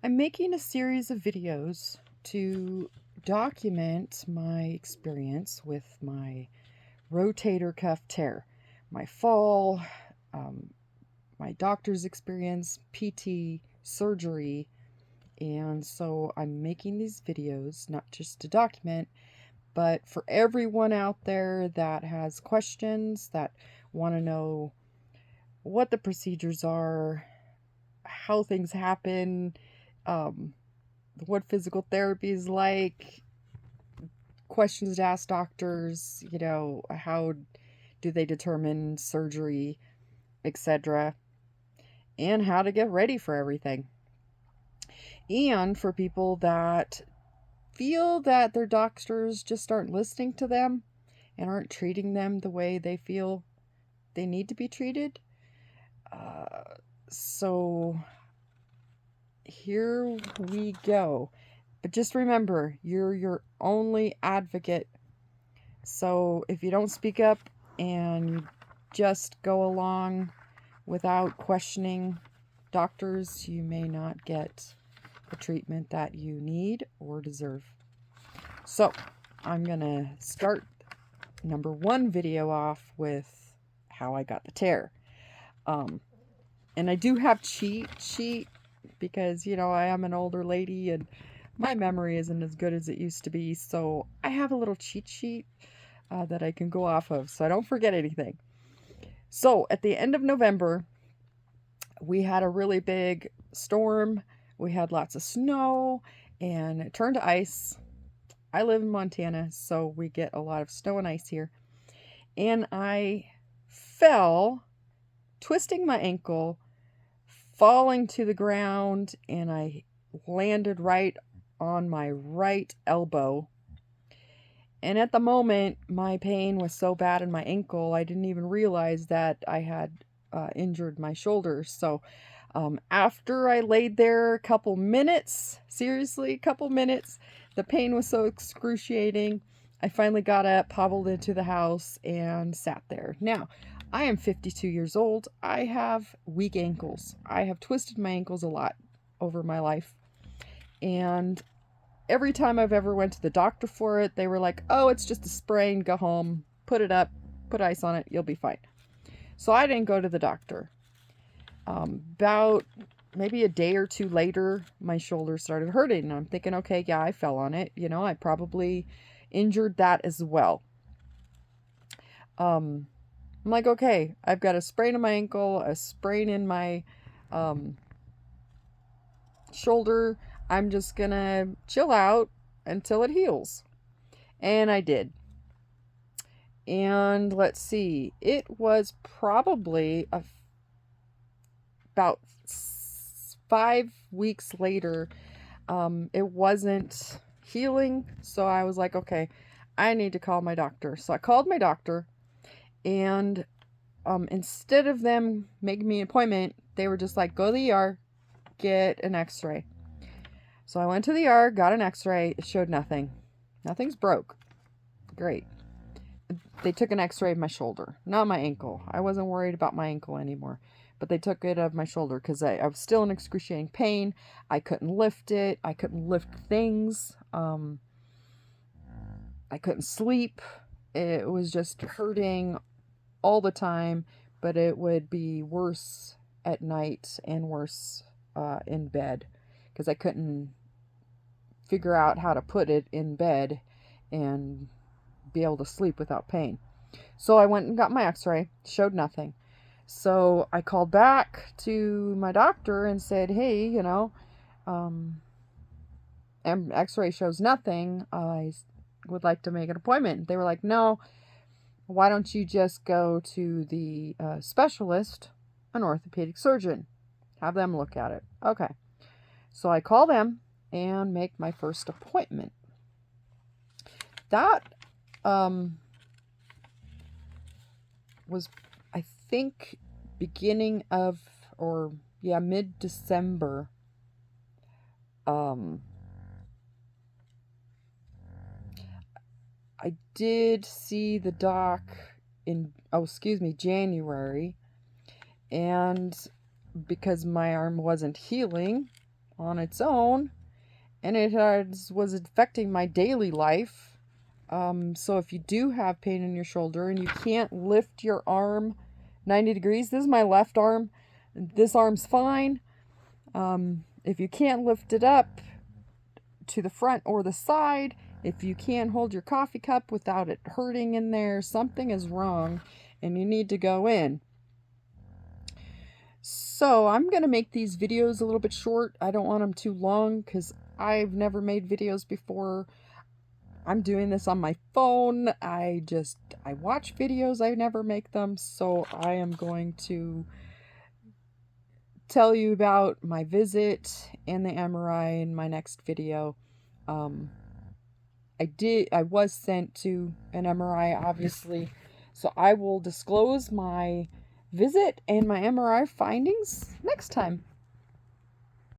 I'm making a series of videos to document my experience with my rotator cuff tear, my fall, um, my doctor's experience, PT, surgery, and so I'm making these videos not just to document, but for everyone out there that has questions, that want to know what the procedures are, how things happen, um, what physical therapy is like, questions to ask doctors, how do they determine surgery, etc., and how to get ready for everything. And for people that feel that their doctors just aren't listening to them and aren't treating them the way they feel they need to be treated. So here we go. But just remember, you're your only advocate. So if you don't speak up and you just go along without questioning doctors, you may not get the treatment that you need or deserve. So I'm going to start number one video off with how I got the tear. And I do have cheat sheet because, I am an older lady and my memory isn't as good as it used to be. So I have a little cheat sheet that I can go off of so I don't forget anything. So at the end of November, we had a really big storm. We had lots of snow and it turned to ice. I live in Montana, so we get a lot of snow and ice here. And I fell, twisting my ankle, falling to the ground, and I landed right on my right elbow. And at the moment, my pain was so bad in my ankle, I didn't even realize that I had injured my shoulder. So after I laid there a couple minutes, seriously, a couple minutes, the pain was so excruciating. I finally got up, hobbled into the house, and sat there. Now, I am 52 years old. I have weak ankles. I have twisted my ankles a lot over my life. And every time I've ever went to the doctor for it, they were like, oh, it's just a sprain, go home, put it up, put ice on it, you'll be fine. So I didn't go to the doctor. About maybe a day or two later, my shoulder started hurting. And I'm thinking, okay, yeah, I fell on it. I probably injured that as well. I'm like, okay, I've got a sprain in my ankle, a sprain in my shoulder. I'm just gonna chill out until it heals. And I did. And let's see, it was probably about 5 weeks later. It wasn't healing, so I was like, okay, I need to call my doctor. So I called my doctor, and instead of them making me an appointment, they were just like, go to the ER, get an x-ray. So I went to the ER, got an x-ray. It showed nothing. Nothing's broke. Great. They took an x-ray of my shoulder, not my ankle. I wasn't worried about my ankle anymore, but they took it of my shoulder because I was still in excruciating pain. I couldn't lift it. I couldn't lift things. I couldn't sleep. It was just hurting all the time, but it would be worse at night and worse in bed because I couldn't figure out how to put it in bed and be able to sleep without pain. So I went and got my x-ray, showed nothing. So I called back to my doctor and said, hey, x-ray shows nothing. I would like to make an appointment. They were like, no, why don't you just go to the specialist, an orthopedic surgeon, have them look at it. Okay. So I call them and make my first appointment. That was, I think, beginning of, or yeah, mid-December. I did see the doc in, January, and because my arm wasn't healing, on its own, and it was affecting my daily life. So if you do have pain in your shoulder and you can't lift your arm 90 degrees, this is my left arm, this arm's fine. If you can't lift it up to the front or the side, if you can't hold your coffee cup without it hurting in there, something is wrong and you need to go in. So I'm going to make these videos a little bit short. I don't want them too long because I've never made videos before. I'm doing this on my phone. I watch videos, I never make them. So I am going to tell you about my visit and the MRI in my next video. I was sent to an MRI, obviously, so I will disclose my visit and my MRI findings next time.